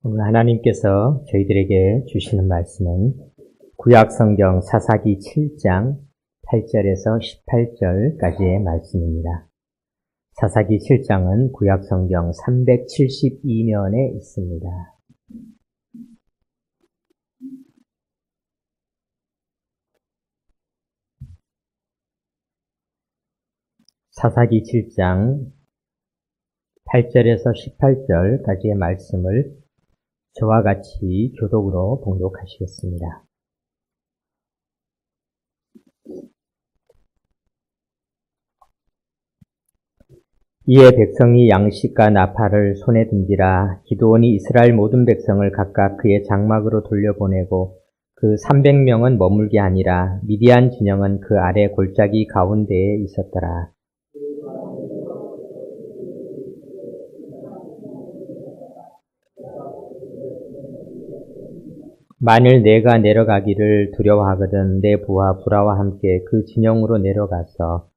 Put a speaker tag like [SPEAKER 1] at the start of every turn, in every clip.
[SPEAKER 1] 오늘 하나님께서 저희들에게 주시는 말씀은 구약성경 사사기 7장 8절에서 18절까지의 말씀입니다. 사사기 7장은 구약성경 372면에 있습니다. 사사기 7장 8절에서 18절까지의 말씀을 저와 같이 교독으로 봉독하시겠습니다. 이에 백성이 양식과 나팔을 손에 든지라. 기드온이 이스라엘 모든 백성을 각각 그의 장막으로 돌려보내고 그 300명은 머물게 하니라. 미디안 진영은 그 아래 골짜기 가운데에 있었더라. 만일 내가 내려가기를 두려워하거든 내 부하 부라와 함께 그 진영으로 내려가서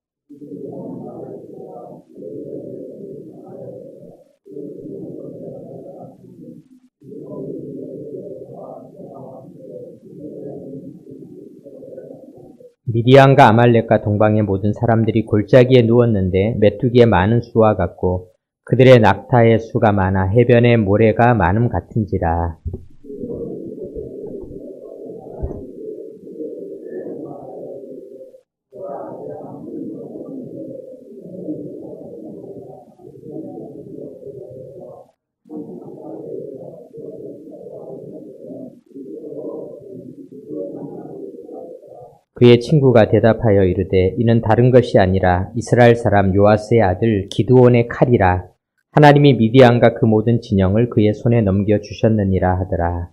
[SPEAKER 1] 미디안과 아말렉과 동방의 모든 사람들이 골짜기에 누웠는데 메뚜기의 많은 수와 같고 그들의 낙타의 수가 많아 해변의 모래가 많음 같은지라. 그의 친구가 대답하여 이르되 이는 다른 것이 아니라 이스라엘 사람 요아스의 아들 기드온의 칼이라. 하나님이 미디안과 그 모든 진영을 그의 손에 넘겨주셨느니라 하더라.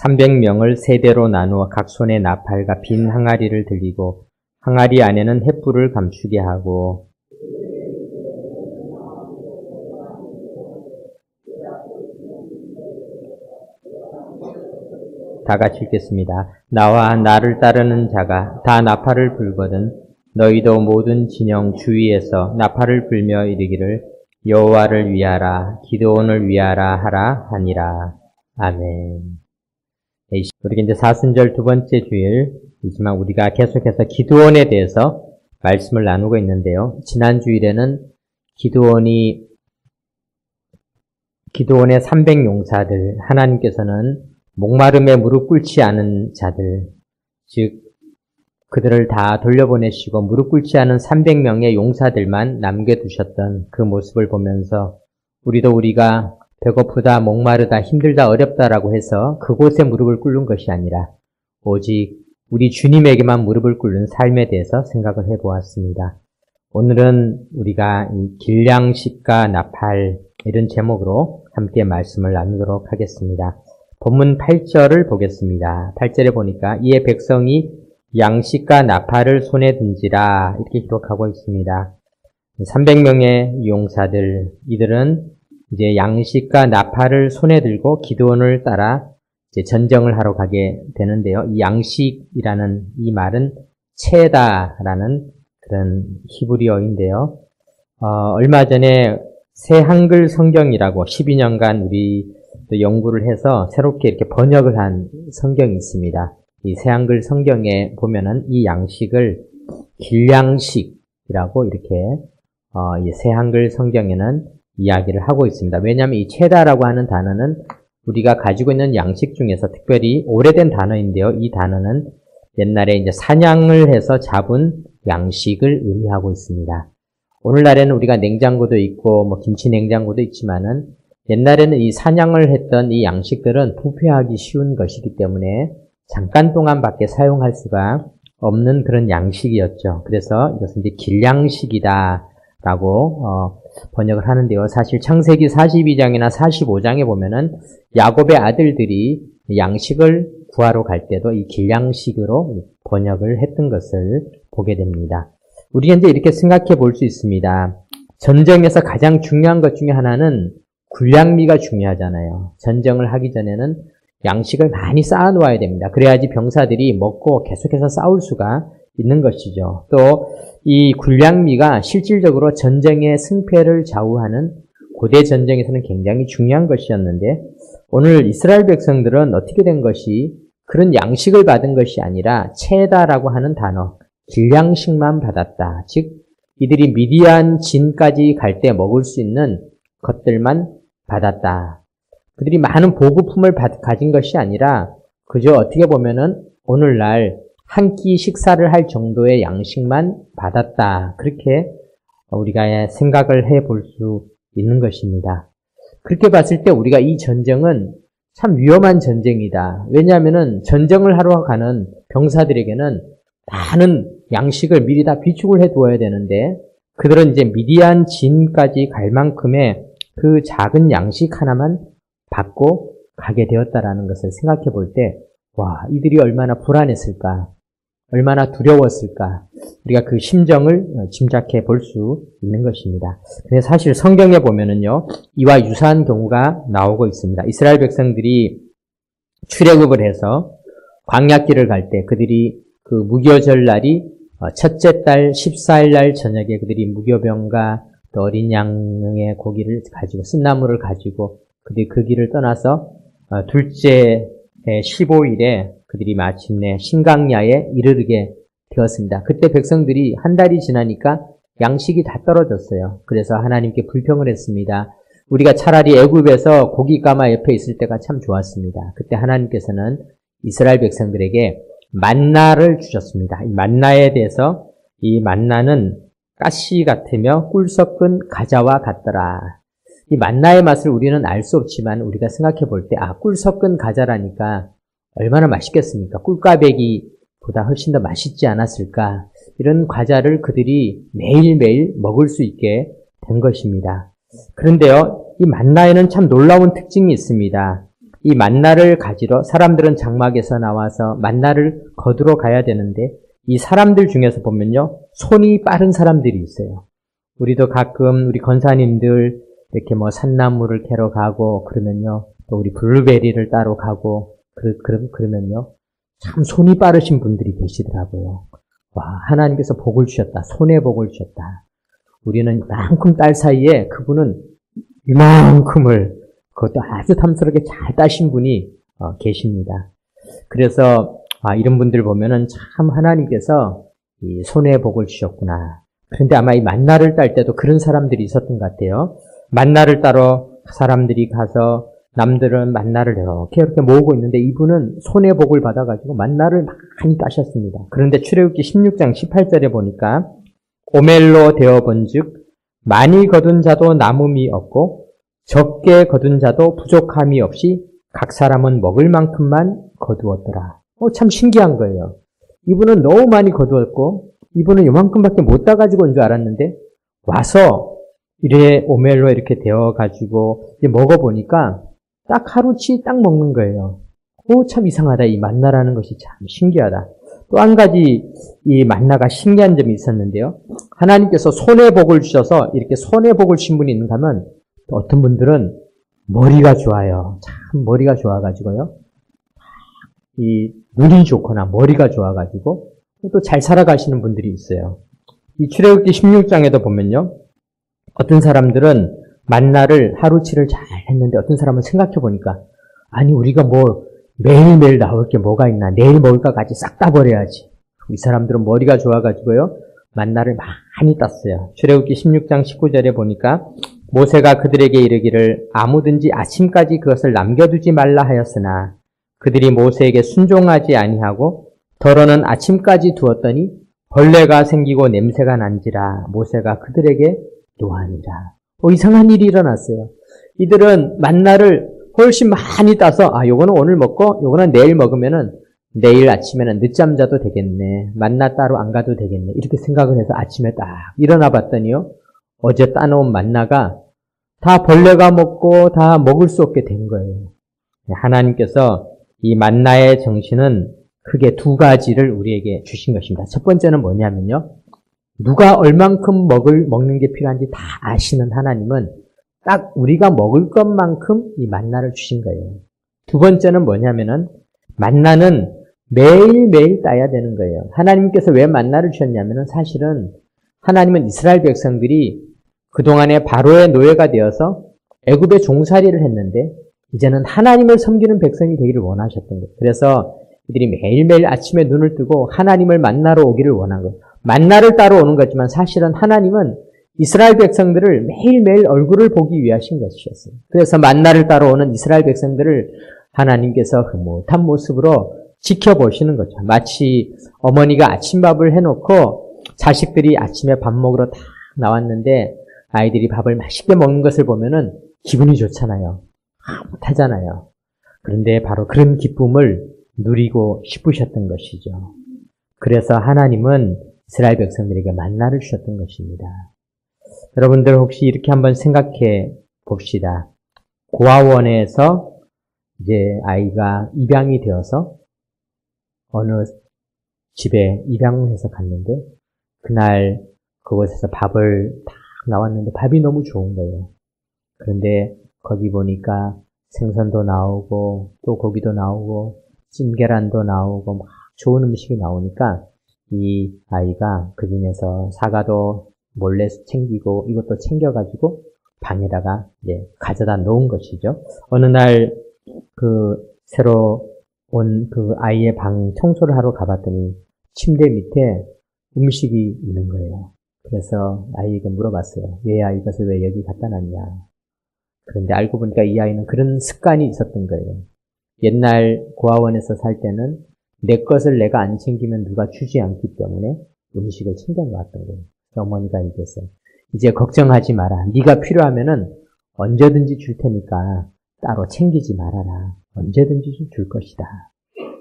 [SPEAKER 1] (300명을) 세 대로 나누어 각 손에 나팔과 빈 항아리를 들리고 항아리 안에는 횃불을 감추게 하고 다 같이 읽겠습니다. 나와 나를 따르는 자가 다 나팔을 불거든 너희도 모든 진영 주위에서 나팔을 불며 이르기를 여호와를 위하라 기드온을 위하라 하라 하니라. 아멘. 우리가 이제 사순절 두 번째 주일이지만 우리가 계속해서 기드온에 대해서 말씀을 나누고 있는데요. 지난 주일에는 기드온의 300용사들, 하나님께서는 목마름에 무릎 꿇지 않은 자들, 즉 그들을 다 돌려보내시고 무릎 꿇지 않은 300명의 용사들만 남겨두셨던 그 모습을 보면서 우리가 배고프다, 목마르다, 힘들다, 어렵다라고 해서 그곳에 무릎을 꿇는 것이 아니라 오직 우리 주님에게만 무릎을 꿇는 삶에 대해서 생각을 해보았습니다. 오늘은 우리가 이 길량식과 나팔 이런 제목으로 함께 말씀을 나누도록 하겠습니다. 본문 8절을 보겠습니다. 8절에 보니까 이에 백성이 양식과 나팔을 손에 든지라 이렇게 기록하고 있습니다. 300명의 용사들, 이들은 이제 양식과 나팔을 손에 들고 기드온을 따라 이제 전쟁을 하러 가게 되는데요. 이 양식이라는 이 말은 체다라는 그런 히브리어인데요. 얼마 전에 새 한글 성경이라고 12년간 우리 또 연구를 해서 새롭게 이렇게 번역을 한 성경이 있습니다. 이 새 한글 성경에 보면은 이 양식을 길량식이라고 이렇게 이 새 한글 성경에는 이야기를 하고 있습니다. 왜냐하면 이 체다라고 하는 단어는 우리가 가지고 있는 양식 중에서 특별히 오래된 단어인데요. 이 단어는 옛날에 이제 사냥을 해서 잡은 양식을 의미하고 있습니다. 오늘날에는 우리가 냉장고도 있고 뭐 김치 냉장고도 있지만은 옛날에는 이 사냥을 했던 이 양식들은 부패하기 쉬운 것이기 때문에 잠깐 동안밖에 사용할 수가 없는 그런 양식이었죠. 그래서 이것은 이제 길량식이다라고 번역을 하는데요. 사실 창세기 42장이나 45장에 보면은 야곱의 아들들이 양식을 구하러 갈 때도 이 길량식으로 번역을 했던 것을 보게 됩니다. 우리가 이제 이렇게 생각해 볼 수 있습니다. 전쟁에서 가장 중요한 것 중에 하나는 군량미가 중요하잖아요. 전쟁을 하기 전에는 양식을 많이 쌓아 놓아야 됩니다. 그래야지 병사들이 먹고 계속해서 싸울 수가 있는 것이죠. 또 이 군량미가 실질적으로 전쟁의 승패를 좌우하는 고대 전쟁에서는 굉장히 중요한 것이었는데 오늘 이스라엘 백성들은 어떻게 된 것이 그런 양식을 받은 것이 아니라 체다라고 하는 단어, 길량식만 받았다. 즉 이들이 미디안 진까지 갈 때 먹을 수 있는 것들만 받았다. 그들이 많은 보급품을 가진 것이 아니라 그저 어떻게 보면은 오늘날 한 끼 식사를 할 정도의 양식만 받았다. 그렇게 우리가 생각을 해볼 수 있는 것입니다. 그렇게 봤을 때 우리가 이 전쟁은 참 위험한 전쟁이다. 왜냐하면은 전쟁을 하러 가는 병사들에게는 많은 양식을 미리 다 비축을 해 두어야 되는데 그들은 이제 미디안 진까지 갈 만큼의 그 작은 양식 하나만 받고 가게 되었다라는 것을 생각해 볼 때, 와, 이들이 얼마나 불안했을까, 얼마나 두려웠을까, 우리가 그 심정을 짐작해 볼 수 있는 것입니다. 근데 사실 성경에 보면은요, 이와 유사한 경우가 나오고 있습니다. 이스라엘 백성들이 출애굽을 해서 광야길을 갈 때 그들이 그 무교절 날이 첫째 달 14일 날 저녁에 그들이 무교병과 또 어린 양의 고기를 가지고 쓴나물을 가지고 그들이 그 길을 떠나서 둘째 15일에 그들이 마침내 신강야에 이르게 되었습니다. 그때 백성들이 한 달이 지나니까 양식이 다 떨어졌어요. 그래서 하나님께 불평을 했습니다. 우리가 차라리 애굽에서 고기가마 옆에 있을 때가 참 좋았습니다. 그때 하나님께서는 이스라엘 백성들에게 만나를 주셨습니다. 이 만나에 대해서 이 만나는 가시 같으며 꿀 섞은 과자와 같더라. 이 만나의 맛을 우리는 알 수 없지만 우리가 생각해 볼 때 꿀 섞은 과자라니까 얼마나 맛있겠습니까? 꿀꽈배기보다 훨씬 더 맛있지 않았을까? 이런 과자를 그들이 매일매일 먹을 수 있게 된 것입니다. 그런데요, 이 만나에는 참 놀라운 특징이 있습니다. 이 만나를 가지러 사람들은 장막에서 나와서 만나를 거두러 가야 되는데 이 사람들 중에서 보면요, 손이 빠른 사람들이 있어요. 우리도 가끔 우리 권사님들 이렇게 산나물을 캐러 가고 그러면요, 또 우리 블루베리를 따러 가고 그러면요, 참 손이 빠르신 분들이 계시더라고요. 와, 하나님께서 복을 주셨다. 손에 복을 주셨다. 우리는 이만큼 딸 사이에 그분은 이만큼을 그것도 아주 탐스럽게 잘 따신 분이 계십니다. 그래서 이런 분들 보면은 참 하나님께서 이 손에 복을 주셨구나. 그런데 아마 이 만나를 딸 때도 그런 사람들이 있었던 것 같아요. 만나를 따러 사람들이 가서 남들은 만나를 이렇게 모으고 있는데 이분은 손에 복을 받아가지고 만나를 많이 따셨습니다. 그런데 출애굽기 16장 18절에 보니까 오멜로 되어 본즉 많이 거둔 자도 남음이 없고 적게 거둔 자도 부족함이 없이 각 사람은 먹을 만큼만 거두었더라. 참 신기한 거예요. 이분은 너무 많이 거두었고 이분은 요만큼밖에 못 따가지고 온 줄 알았는데 와서 이래 오멜로 이렇게 되어가지고 이제 먹어보니까 딱 하루치 딱 먹는 거예요. 참 이상하다. 이 만나라는 것이 참 신기하다. 또 한 가지 이 만나가 신기한 점이 있었는데요. 하나님께서 손에 복을 주셔서 이렇게 손에 복을 주신 분이 있는가 하면 또 어떤 분들은 머리가 좋아요. 참 머리가 좋아가지고요. 이 눈이 좋거나 머리가 좋아가지고 또 잘 살아가시는 분들이 있어요. 이 출애굽기 16장에도 보면요. 어떤 사람들은 만나를 하루치를 잘 했는데 어떤 사람은 생각해 보니까 아니 우리가 매일매일 나올 게 뭐가 있나 내일 먹을 것까지 싹 다 버려야지. 이 사람들은 머리가 좋아가지고요. 만나를 많이 땄어요. 출애굽기 16장 19절에 보니까 모세가 그들에게 이르기를 아무든지 아침까지 그것을 남겨두지 말라 하였으나 그들이 모세에게 순종하지 아니하고 더러는 아침까지 두었더니 벌레가 생기고 냄새가 난지라 모세가 그들에게 노하니라. 이상한 일이 일어났어요. 이들은 만나를 훨씬 많이 따서 요거는 오늘 먹고 요거는 내일 먹으면은 내일 아침에는 늦잠 자도 되겠네. 만나 따로 안 가도 되겠네. 이렇게 생각을 해서 아침에 딱 일어나 봤더니요. 어제 따놓은 만나가 다 벌레가 먹고 다 먹을 수 없게 된 거예요. 하나님께서 이 만나의 정신은 크게 두 가지를 우리에게 주신 것입니다. 첫 번째는 뭐냐면요. 누가 얼만큼 먹는 게 필요한지 다 아시는 하나님은 딱 우리가 먹을 것만큼 이 만나를 주신 거예요. 두 번째는 뭐냐면은 만나는 매일매일 따야 되는 거예요. 하나님께서 왜 만나를 주셨냐면은 사실은 하나님은 이스라엘 백성들이 그동안에 바로의 노예가 되어서 애굽의 종살이를 했는데 이제는 하나님을 섬기는 백성이 되기를 원하셨던 거예요. 그래서 이들이 매일매일 아침에 눈을 뜨고 하나님을 만나러 오기를 원한 거예요. 만나를 따러 오는 거지만 사실은 하나님은 이스라엘 백성들을 매일매일 얼굴을 보기 위하신 것이었어요. 그래서 만나를 따러 오는 이스라엘 백성들을 하나님께서 흐뭇한 모습으로 지켜보시는 거죠. 마치 어머니가 아침밥을 해놓고 자식들이 아침에 밥 먹으러 다 나왔는데 아이들이 밥을 맛있게 먹는 것을 보면은 기분이 좋잖아요. 흐뭇하잖아요. 그런데 바로 그런 기쁨을 누리고 싶으셨던 것이죠. 그래서 하나님은 이스라엘 백성들에게 만나를 주셨던 것입니다. 여러분들 혹시 이렇게 한번 생각해 봅시다. 고아원에서 이제 아이가 입양이 되어서 어느 집에 입양해서 갔는데 그날 그곳에서 밥을 딱 나왔는데 밥이 너무 좋은 거예요. 그런데 거기 보니까 생선도 나오고 또 고기도 나오고 찜계란도 나오고 막 좋은 음식이 나오니까 이 아이가 그 중에서 사과도 몰래 챙기고 이것도 챙겨가지고 방에다가 이제 가져다 놓은 것이죠. 어느 날 새로 온 그 아이의 방 청소를 하러 가봤더니 침대 밑에 음식이 있는 거예요. 그래서 아이에게 물어봤어요. 얘야, 이것을 왜 여기 갖다 놨냐. 그런데 알고 보니까 이 아이는 그런 습관이 있었던 거예요. 옛날 고아원에서 살 때는 내 것을 내가 안 챙기면 누가 주지 않기 때문에 음식을 챙겨놓았던 거예요. 어머니가 얘기했어요. 이제 걱정하지 마라. 네가 필요하면은 언제든지 줄 테니까 따로 챙기지 말아라. 언제든지 줄 것이다.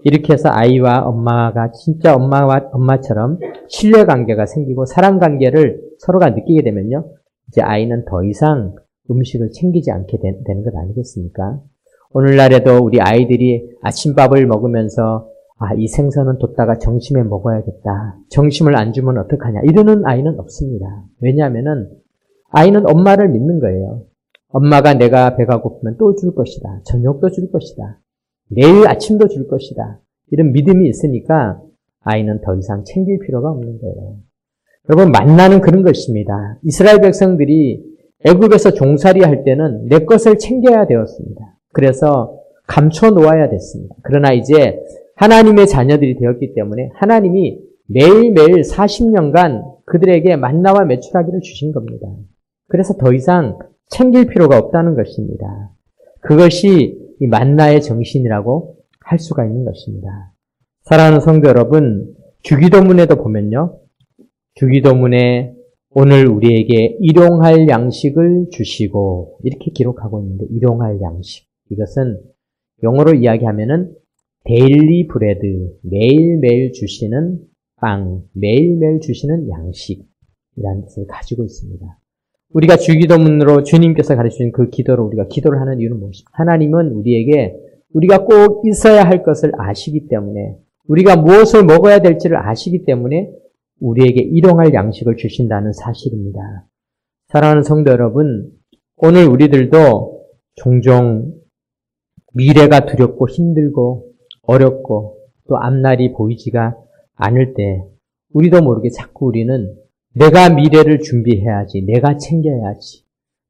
[SPEAKER 1] 이렇게 해서 아이와 엄마가 진짜 엄마와 엄마처럼 신뢰관계가 생기고 사랑관계를 서로가 느끼게 되면요. 이제 아이는 더 이상 음식을 챙기지 않게 되는 것 아니겠습니까? 오늘날에도 우리 아이들이 아침밥을 먹으면서 이 생선은 뒀다가 점심에 먹어야겠다. 점심을 안 주면 어떡하냐. 이러는 아이는 없습니다. 왜냐하면은 아이는 엄마를 믿는 거예요. 엄마가 내가 배가 고프면 또 줄 것이다. 저녁도 줄 것이다. 내일 아침도 줄 것이다. 이런 믿음이 있으니까 아이는 더 이상 챙길 필요가 없는 거예요. 여러분, 만나는 그런 것입니다. 이스라엘 백성들이 애굽에서 종살이 할 때는 내 것을 챙겨야 되었습니다. 그래서 감춰 놓아야 됐습니다. 그러나 이제 하나님의 자녀들이 되었기 때문에 하나님이 매일매일 40년간 그들에게 만나와 메추라기를 주신 겁니다. 그래서 더 이상 챙길 필요가 없다는 것입니다. 그것이 이 만나의 정신이라고 할 수가 있는 것입니다. 사랑하는 성도 여러분, 주기도문에도 보면요. 주기도문에 오늘 우리에게 일용할 양식을 주시고 이렇게 기록하고 있는데 일용할 양식. 이것은 영어로 이야기하면은 데일리 브레드, 매일매일 주시는 빵, 매일매일 주시는 양식이라는 뜻을 가지고 있습니다. 우리가 주기도문으로 주님께서 가르치신 그 기도로 우리가 기도를 하는 이유는 무엇입니까? 하나님은 우리에게 우리가 꼭 있어야 할 것을 아시기 때문에 우리가 무엇을 먹어야 될지를 아시기 때문에 우리에게 일용할 양식을 주신다는 사실입니다. 사랑하는 성도 여러분, 오늘 우리들도 종종 미래가 두렵고 힘들고 어렵고 또 앞날이 보이지가 않을 때 우리도 모르게 자꾸 우리는 내가 미래를 준비해야지, 내가 챙겨야지,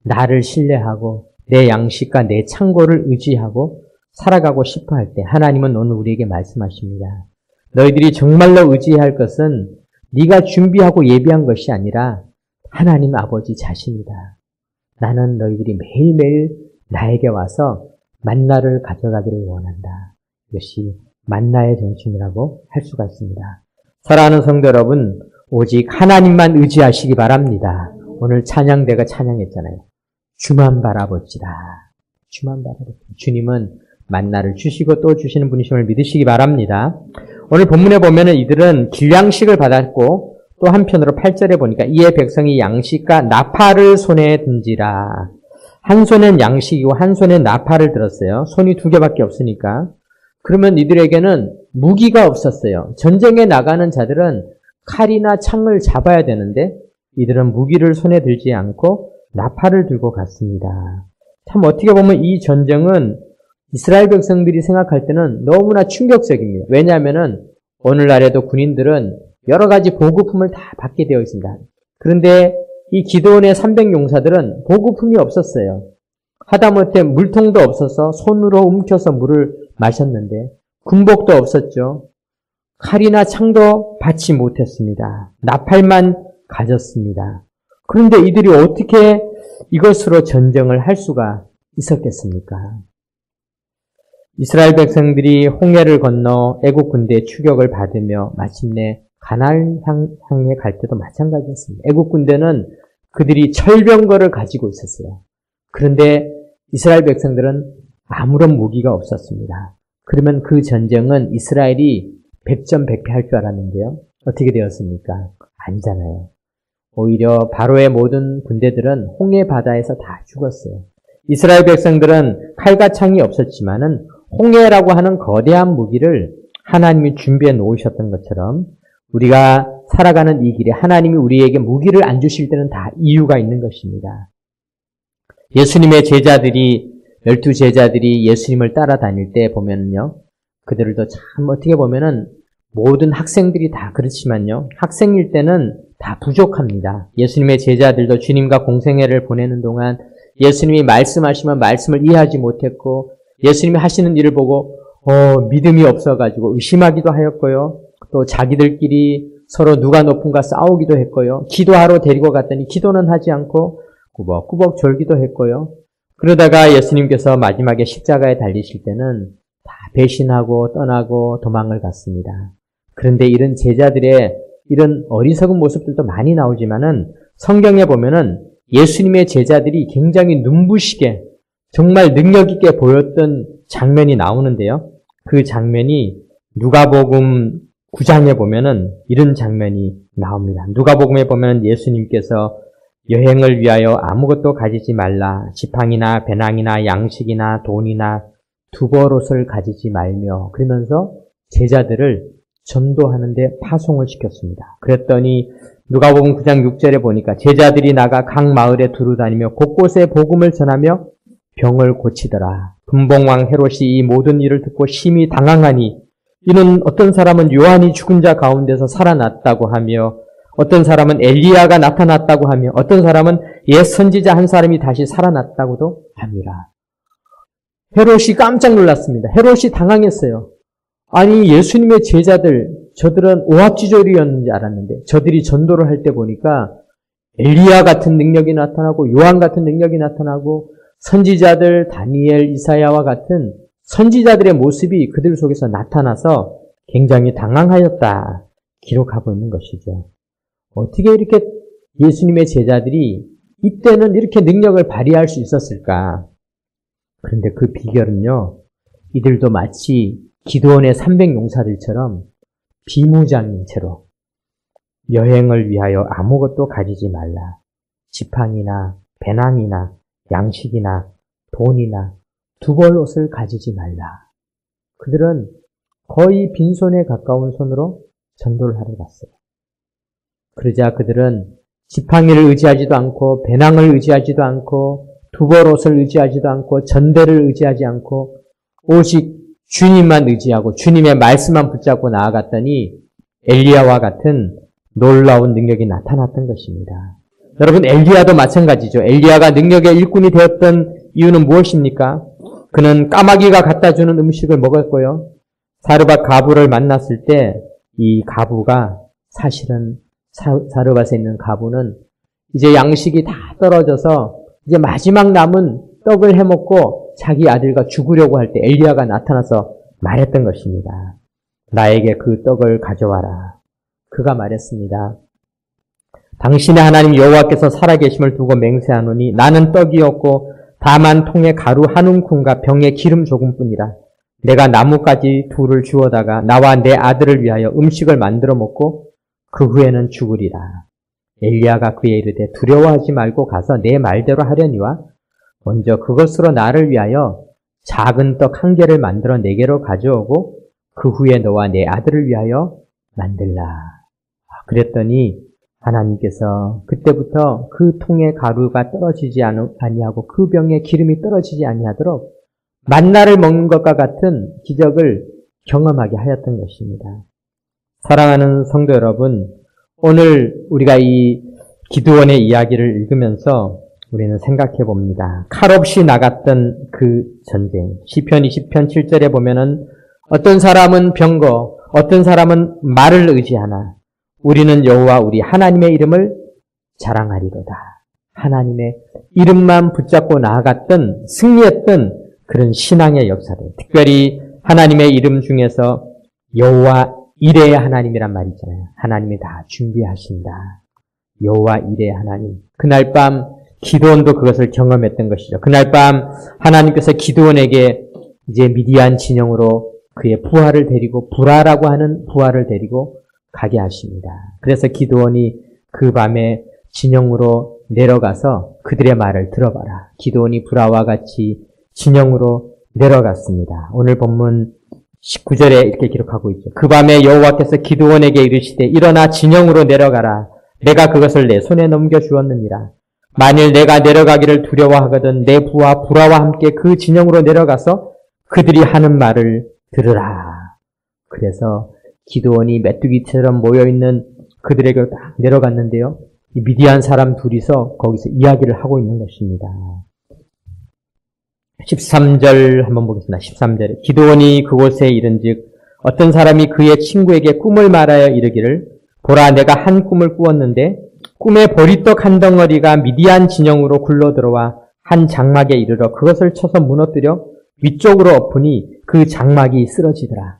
[SPEAKER 1] 나를 신뢰하고 내 양식과 내 창고를 의지하고 살아가고 싶어 할 때 하나님은 오늘 우리에게 말씀하십니다. 너희들이 정말로 의지할 것은 네가 준비하고 예비한 것이 아니라 하나님 아버지 자신이다. 나는 너희들이 매일매일 나에게 와서 만나를 가져가기를 원한다. 이것이 만나의 정신이라고 할 수가 있습니다. 사랑하는 성도 여러분, 오직 하나님만 의지하시기 바랍니다. 오늘 찬양대가 찬양했잖아요. 주만 바라봅시다. 주만 바라봅시다. 주님은 만나를 주시고 또 주시는 분이심을 믿으시기 바랍니다. 오늘 본문에 보면은 이들은 길양식을 받았고 또 한편으로 8절에 보니까 이에 백성이 양식과 나팔을 손에 든지라. 한 손엔 양식이고 한 손엔 나팔을 들었어요. 손이 두 개밖에 없으니까. 그러면 이들에게는 무기가 없었어요. 전쟁에 나가는 자들은 칼이나 창을 잡아야 되는데 이들은 무기를 손에 들지 않고 나팔을 들고 갔습니다. 참 어떻게 보면 이 전쟁은 이스라엘 백성들이 생각할 때는 너무나 충격적입니다. 왜냐하면은 오늘날에도 군인들은 여러 가지 보급품을 다 받게 되어 있습니다. 그런데 이 기드온의 300용사들은 보급품이 없었어요. 하다못해 물통도 없어서 손으로 움켜서 물을 마셨는데 군복도 없었죠. 칼이나 창도 받지 못했습니다. 나팔만 가졌습니다. 그런데 이들이 어떻게 이것으로 전쟁을 할 수가 있었겠습니까? 이스라엘 백성들이 홍해를 건너 애국 군대의 추격을 받으며 마침내 가나안 향해 갈 때도 마찬가지였습니다. 애국 군대는 그들이 철병거를 가지고 있었어요. 그런데 이스라엘 백성들은 아무런 무기가 없었습니다. 그러면 그 전쟁은 이스라엘이 백전백패할 줄 알았는데요. 어떻게 되었습니까? 아니잖아요. 오히려 바로의 모든 군대들은 홍해 바다에서 다 죽었어요. 이스라엘 백성들은 칼과 창이 없었지만은 홍해라고 하는 거대한 무기를 하나님이 준비해 놓으셨던 것처럼 우리가 살아가는 이 길에 하나님이 우리에게 무기를 안 주실 때는 다 이유가 있는 것입니다. 예수님의 제자들이 12제자들이 예수님을 따라다닐 때 보면요. 그들도 참 어떻게 보면은 모든 학생들이 다 그렇지만요. 학생일 때는 다 부족합니다. 예수님의 제자들도 주님과 공생애를 보내는 동안 예수님이 말씀하시면 말씀을 이해하지 못했고 예수님이 하시는 일을 보고 믿음이 없어가지고 의심하기도 하였고요. 또 자기들끼리 서로 누가 높은가 싸우기도 했고요. 기도하러 데리고 갔더니 기도는 하지 않고 꾸벅꾸벅 졸기도 했고요. 그러다가 예수님께서 마지막에 십자가에 달리실 때는 다 배신하고 떠나고 도망을 갔습니다. 그런데 이런 제자들의 이런 어리석은 모습들도 많이 나오지만은 성경에 보면은 예수님의 제자들이 굉장히 눈부시게 정말 능력 있게 보였던 장면이 나오는데요. 그 장면이 누가복음 9장에 보면은 이런 장면이 나옵니다. 누가복음에 보면 예수님께서 여행을 위하여 아무것도 가지지 말라. 지팡이나 배낭이나 양식이나 돈이나 두벌옷을 가지지 말며 그러면서 제자들을 전도하는데 파송을 시켰습니다. 그랬더니 누가복음 9장 6절에 보니까 제자들이 나가 각 마을에 두루다니며 곳곳에 복음을 전하며 병을 고치더라. 분봉왕 헤롯이 이 모든 일을 듣고 심히 당황하니 이는 어떤 사람은 요한이 죽은 자 가운데서 살아났다고 하며 어떤 사람은 엘리야가 나타났다고 하며 어떤 사람은 옛 선지자 한 사람이 다시 살아났다고도 합니다. 헤롯이 깜짝 놀랐습니다. 헤롯이 당황했어요. 아니 예수님의 제자들 저들은 오합지졸이었는지 알았는데 저들이 전도를 할 때 보니까 엘리야 같은 능력이 나타나고 요한 같은 능력이 나타나고 선지자들 다니엘, 이사야와 같은 선지자들의 모습이 그들 속에서 나타나서 굉장히 당황하였다 기록하고 있는 것이죠. 어떻게 이렇게 예수님의 제자들이 이때는 이렇게 능력을 발휘할 수 있었을까? 그런데 그 비결은요. 이들도 마치 기드온의 300용사들처럼 비무장인 채로 여행을 위하여 아무것도 가지지 말라. 지팡이나 배낭이나 양식이나 돈이나 두벌옷을 가지지 말라. 그들은 거의 빈손에 가까운 손으로 전도를 하러 갔어요. 그러자 그들은 지팡이를 의지하지도 않고 배낭을 의지하지도 않고 두벌옷을 의지하지도 않고 전대를 의지하지 않고 오직 주님만 의지하고 주님의 말씀만 붙잡고 나아갔더니 엘리야와 같은 놀라운 능력이 나타났던 것입니다. 여러분 엘리야도 마찬가지죠. 엘리야가 능력의 일꾼이 되었던 이유는 무엇입니까? 그는 까마귀가 갖다 주는 음식을 먹었고요. 사르밧 가부를 만났을 때 이 가부가 사실은 사르밧에 있는 가부는 이제 양식이 다 떨어져서 이제 마지막 남은 떡을 해먹고 자기 아들과 죽으려고 할 때 엘리야가 나타나서 말했던 것입니다. 나에게 그 떡을 가져와라. 그가 말했습니다. 당신의 하나님 여호와께서 살아계심을 두고 맹세하노니 나는 떡이 없고 다만 통에 가루 한 움큼과 병에 기름 조금뿐이라. 내가 나뭇가지 둘을 주워다가 나와 내 아들을 위하여 음식을 만들어 먹고 그 후에는 죽으리라. 엘리야가 그에 이르되 두려워하지 말고 가서 내 말대로 하려니와 먼저 그것으로 나를 위하여 작은 떡 한 개를 만들어 내게로 가져오고 그 후에 너와 내 아들을 위하여 만들라. 그랬더니 하나님께서 그때부터 그 통에 가루가 떨어지지 아니하고 그 병에 기름이 떨어지지 아니하도록 만나를 먹는 것과 같은 기적을 경험하게 하였던 것입니다. 사랑하는 성도 여러분, 오늘 우리가 이 기드온의 이야기를 읽으면서 우리는 생각해 봅니다. 칼 없이 나갔던 그 전쟁. 시편 20편 7절에 보면은 어떤 사람은 병거, 어떤 사람은 말을 의지하나 우리는 여호와 우리 하나님의 이름을 자랑하리로다. 하나님의 이름만 붙잡고 나아갔던, 승리했던 그런 신앙의 역사들. 특별히 하나님의 이름 중에서 여호와 이레의 하나님이란 말이 있잖아요. 하나님이 다 준비하신다. 여호와 이레의 하나님. 그날 밤 기드온도 그것을 경험했던 것이죠. 그날 밤 하나님께서 기드온에게 이제 미디안 진영으로 그의 부하를 데리고, 부라라고 하는 부하를 데리고 가게 하십니다. 그래서 기드온이 그 밤에 진영으로 내려가서 그들의 말을 들어봐라. 기드온이 부라와 같이 진영으로 내려갔습니다. 오늘 본문 19절에 이렇게 기록하고 있죠. 그 밤에 여호와께서 기드온에게 이르시되 일어나 진영으로 내려가라. 내가 그것을 내 손에 넘겨주었느니라. 만일 내가 내려가기를 두려워하거든 내 부하 부라와 함께 그 진영으로 내려가서 그들이 하는 말을 들으라. 그래서 기드온이 메뚜기처럼 모여있는 그들에게 딱 내려갔는데요. 이 미디안 사람 둘이서 거기서 이야기를 하고 있는 것입니다. 13절 한번 보겠습니다. 13절에 기드온이 그곳에 이른즉 어떤 사람이 그의 친구에게 꿈을 말하여 이르기를 보라 내가 한 꿈을 꾸었는데 꿈에 보리떡 한 덩어리가 미디안 진영으로 굴러들어와 한 장막에 이르러 그것을 쳐서 무너뜨려 위쪽으로 엎으니 그 장막이 쓰러지더라.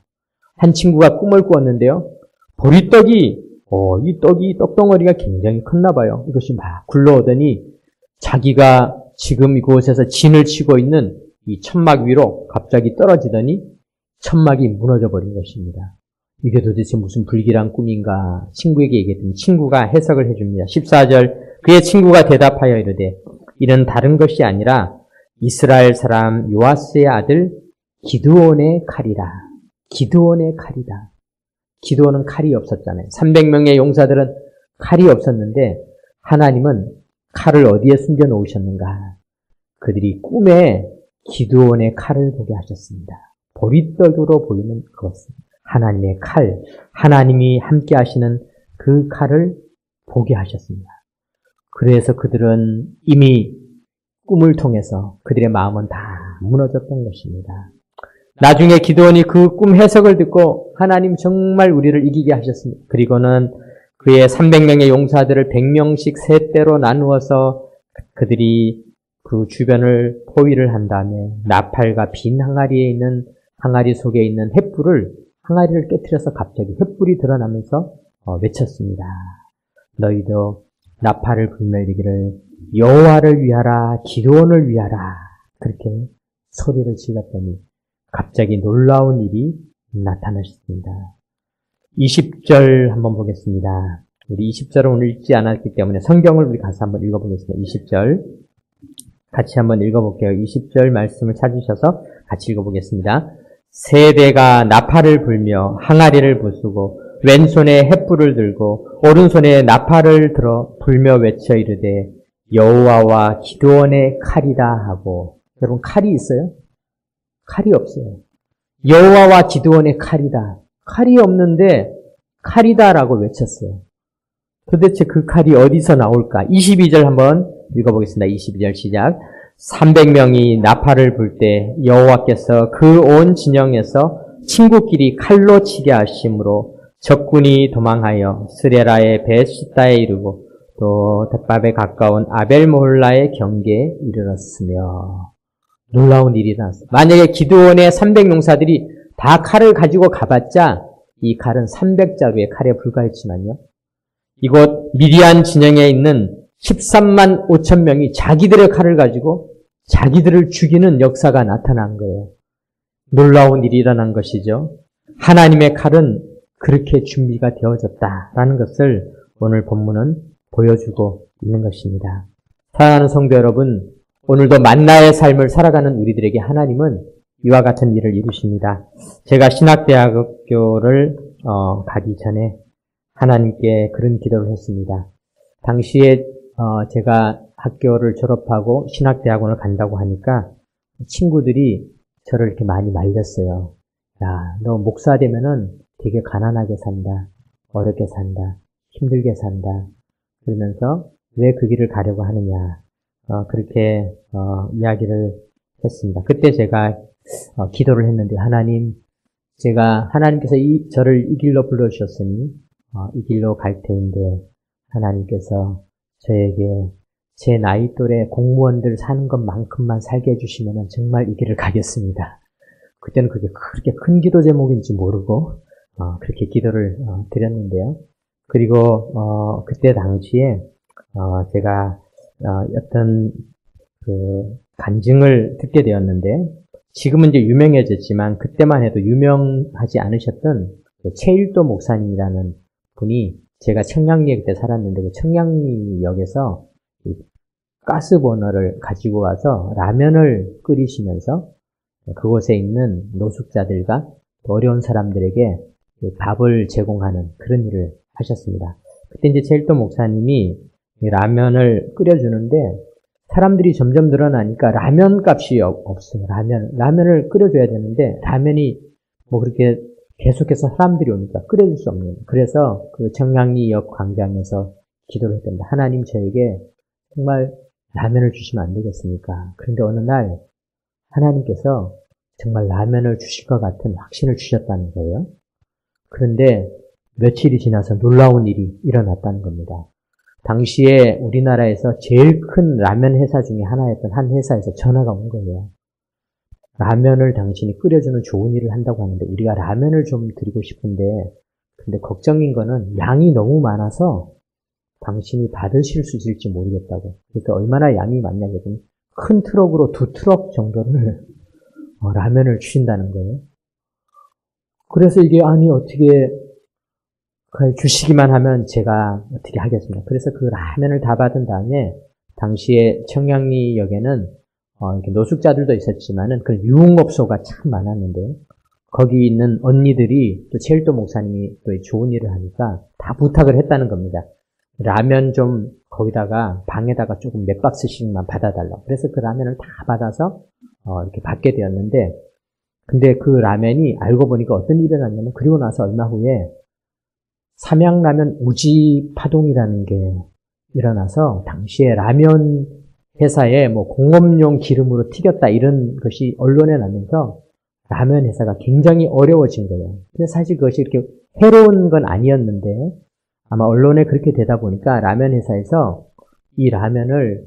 [SPEAKER 1] 한 친구가 꿈을 꾸었는데요. 보리떡이 이 떡덩어리가 굉장히 컸나 봐요. 이것이 막 굴러오더니 자기가 지금 이곳에서 진을 치고 있는 이 천막 위로 갑자기 떨어지더니 천막이 무너져 버린 것입니다. 이게 도대체 무슨 불길한 꿈인가 친구에게 얘기했더니 친구가 해석을 해줍니다. 14절 그의 친구가 대답하여 이르되 이는 다른 것이 아니라 이스라엘 사람 요아스의 아들 기드온의 칼이라. 기드온의 칼이다. 기드온은 칼이 없었잖아요. 300명의 용사들은 칼이 없었는데 하나님은 칼을 어디에 숨겨 놓으셨는가? 그들이 꿈에 기드온의 칼을 보게 하셨습니다. 보리떡으로 보이는 그것은 하나님의 칼, 하나님이 함께 하시는 그 칼을 보게 하셨습니다. 그래서 그들은 이미 꿈을 통해서 그들의 마음은 다 무너졌던 것입니다. 나중에 기드온이 그 꿈 해석을 듣고 하나님 정말 우리를 이기게 하셨습니다. 그리고는 그의 300명의 용사들을 100명씩 세 대로 나누어서 그들이 그 주변을 포위를 한 다음에 나팔과 빈 항아리에 있는 항아리 속에 있는 횃불을 항아리를 깨트려서 갑자기 횃불이 드러나면서 외쳤습니다. 너희도 나팔을 불며 이르기를 여호와를 위하라 기드온을 위하라 그렇게 소리를 질렀더니 갑자기 놀라운 일이 나타나셨습니다. 20절 한번 보겠습니다. 우리 20절은 오늘 읽지 않았기 때문에 성경을 우리 가서 한번 읽어보겠습니다. 20절 같이 한번 읽어볼게요. 20절 말씀을 찾으셔서 같이 읽어보겠습니다. 세대가 나팔을 불며 항아리를 부수고 왼손에 횃불을 들고 오른손에 나팔을 들어 불며 외쳐 이르되 여호와와 기드온의 칼이다 하고 여러분 칼이 있어요? 칼이 없어요. 여호와와 기드온의 칼이다. 칼이 없는데 칼이다라고 외쳤어요. 도대체 그 칼이 어디서 나올까? 22절 한번 읽어보겠습니다. 22절 시작. 300명이 나팔을 불 때 여호와께서 그 온 진영에서 친구끼리 칼로 치게 하심으로 적군이 도망하여 스레라의 베시다에 이르고 또 벳밥에 가까운 아벨모홀라의 경계에 이르렀으며 놀라운 일이 나왔어요. 만약에 기드온의 300용사들이 다 칼을 가지고 가봤자 이 칼은 300자루의 칼에 불과했지만요. 이곳 미디안 진영에 있는 13만 5천 명이 자기들의 칼을 가지고 자기들을 죽이는 역사가 나타난 거예요. 놀라운 일이 일어난 것이죠. 하나님의 칼은 그렇게 준비가 되어졌다라는 것을 오늘 본문은 보여주고 있는 것입니다. 사랑하는 성도 여러분, 오늘도 만나의 삶을 살아가는 우리들에게 하나님은 이와 같은 일을 이루십니다. 제가 신학대학교를 가기 전에 하나님께 그런 기도를 했습니다. 당시에 제가 학교를 졸업하고 신학대학원을 간다고 하니까 친구들이 저를 이렇게 많이 말렸어요. 야, 너 목사 되면은 되게 가난하게 산다. 어렵게 산다. 힘들게 산다. 그러면서 왜 그 길을 가려고 하느냐. 그렇게 이야기를 했습니다. 그때 제가 기도를 했는데 하나님, 하나님께서 저를 이 길로 불러주셨으니 이 길로 갈 테인데 하나님께서 저에게 제 나이 또래 공무원들 사는 것만큼만 살게 해주시면 정말 이 길을 가겠습니다. 그때는 그게 그렇게 큰 기도 제목인지 모르고 그렇게 기도를 드렸는데요. 그리고 그때 당시에 제가 어떤 그 간증을 듣게 되었는데 지금은 이제 유명해졌지만 그때만 해도 유명하지 않으셨던 최일도 목사님이라는 분이 제가 청량리에 그때 살았는데 그 청량리역에서 가스버너를 가지고 와서 라면을 끓이시면서 그곳에 있는 노숙자들과 어려운 사람들에게 밥을 제공하는 그런 일을 하셨습니다. 그때 이제 최일도 목사님이 라면을 끓여주는데 사람들이 점점 늘어나니까 라면 값이 없어요. 라면을 끓여줘야 되는데 라면이 뭐 그렇게 계속해서 사람들이 오니까 끓여줄 수 없는. 그래서 그 청량리역 광장에서 기도를 했답니다. 하나님 저에게 정말 라면을 주시면 안 되겠습니까? 그런데 어느 날 하나님께서 정말 라면을 주실 것 같은 확신을 주셨다는 거예요. 그런데 며칠이 지나서 놀라운 일이 일어났다는 겁니다. 당시에 우리나라에서 제일 큰 라면 회사 중에 하나였던 한 회사에서 전화가 온 거예요. 라면을 당신이 끓여주는 좋은 일을 한다고 하는데 우리가 라면을 좀 드리고 싶은데 근데 걱정인 거는 양이 너무 많아서 당신이 받으실 수 있을지 모르겠다고. 그러니까 얼마나 양이 많냐면 큰 트럭으로 2트럭 정도를 라면을 주신다는 거예요. 그래서 이게 아니 어떻게 주시기만 하면 제가 어떻게 하겠습니까? 그래서 그 라면을 다 받은 다음에 당시에 청량리역에는 이렇게 노숙자들도 있었지만은 그 유흥업소가 참 많았는데 거기 있는 언니들이 또 최일도 목사님이 또 좋은 일을 하니까 다 부탁을 했다는 겁니다. 라면 좀 거기다가 방에다가 조금 몇 박스씩만 받아달라고. 그래서 그 라면을 다 받아서 이렇게 받게 되었는데 근데 그 라면이 알고 보니까 어떤 일이 일어났냐면 그리고 나서 얼마 후에 삼양라면 우지파동이라는 게 일어나서 당시에 라면 회사에 뭐 공업용 기름으로 튀겼다 이런 것이 언론에 나면서 라면 회사가 굉장히 어려워진 거예요. 근데 사실 그것이 이렇게 해로운 건 아니었는데 아마 언론에 그렇게 되다 보니까 라면 회사에서 이 라면을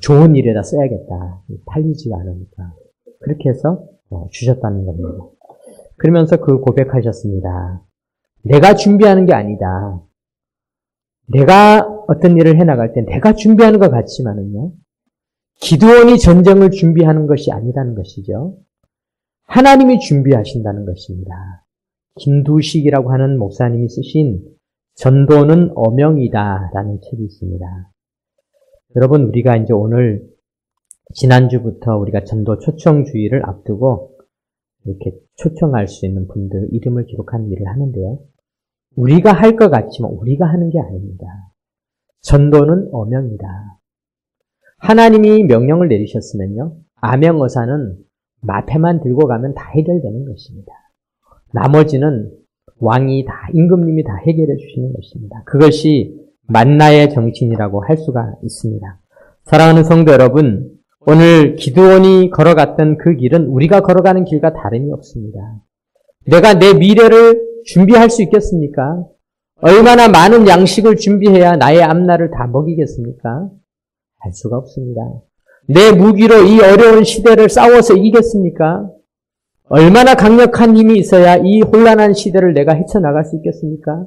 [SPEAKER 1] 좋은 일에다 써야겠다. 팔리지가 않으니까. 그렇게 해서 주셨다는 겁니다. 그러면서 그 고백하셨습니다. 내가 준비하는 게 아니다. 내가 어떤 일을 해나갈 때 내가 준비하는 것 같지만은요. 기드온이 전쟁을 준비하는 것이 아니라는 것이죠. 하나님이 준비하신다는 것입니다. 김두식이라고 하는 목사님이 쓰신 전도는 어명이다 라는 책이 있습니다. 여러분 우리가 이제 오늘 지난주부터 우리가 전도 초청주의를 앞두고 이렇게 초청할 수 있는 분들 이름을 기록하는 일을 하는데요. 우리가 할 것 같지만 우리가 하는 게 아닙니다. 전도는 어명이다. 하나님이 명령을 내리셨으면요. 아명어사는 마패만 들고 가면 다 해결되는 것입니다. 나머지는 왕이 다 임금님이 다 해결해 주시는 것입니다. 그것이 만나의 정신이라고 할 수가 있습니다. 사랑하는 성도 여러분, 오늘 기드온이 걸어갔던 그 길은 우리가 걸어가는 길과 다름이 없습니다. 내가 내 미래를 준비할 수 있겠습니까? 얼마나 많은 양식을 준비해야 나의 앞날을 다 먹이겠습니까? 할 수가 없습니다. 내 무기로 이 어려운 시대를 싸워서 이기겠습니까? 얼마나 강력한 힘이 있어야 이 혼란한 시대를 내가 헤쳐나갈 수 있겠습니까?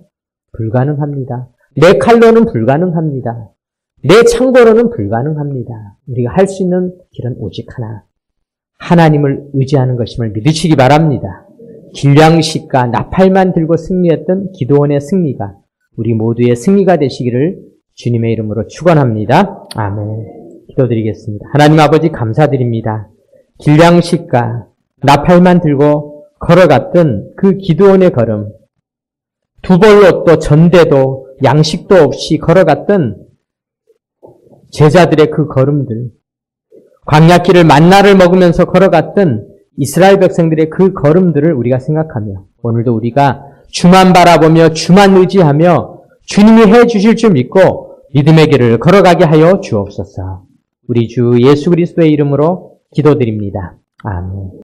[SPEAKER 1] 불가능합니다. 내 칼로는 불가능합니다. 내 창고로는 불가능합니다. 우리가 할 수 있는 길은 오직 하나. 하나님을 의지하는 것임을 믿으시기 바랍니다. 길량식과 나팔만 들고 승리했던 기드온의 승리가 우리 모두의 승리가 되시기를 주님의 이름으로 축원합니다. 아멘. 기도드리겠습니다. 하나님 아버지 감사드립니다. 길량식과 나팔만 들고 걸어갔던 그 기드온의 걸음, 두 벌로 또 전대도 양식도 없이 걸어갔던 제자들의 그 걸음들, 광야길을 만나를 먹으면서 걸어갔던 이스라엘 백성들의 그 걸음들을 우리가 생각하며 오늘도 우리가 주만 바라보며 주만 의지하며 주님이 해주실 줄 믿고 믿음의 길을 걸어가게 하여 주옵소서. 우리 주 예수 그리스도의 이름으로 기도드립니다. 아멘.